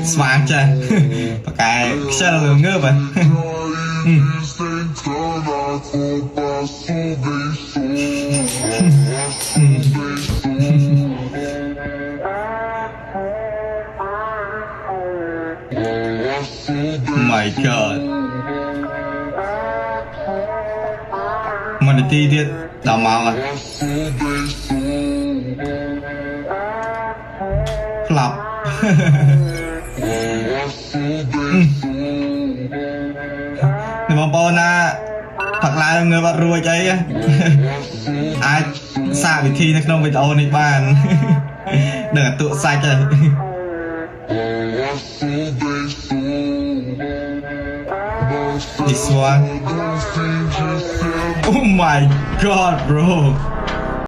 Smart chưa? Và cái xe là ngơ vậy. My God. Mà đi đi đào màu à? Flop. Nếu mà bao na thật là người bạn ruồi cháy ai xa bị thi nó không video này bàn đừng tụ sai trời. This one. Oh my God, bro.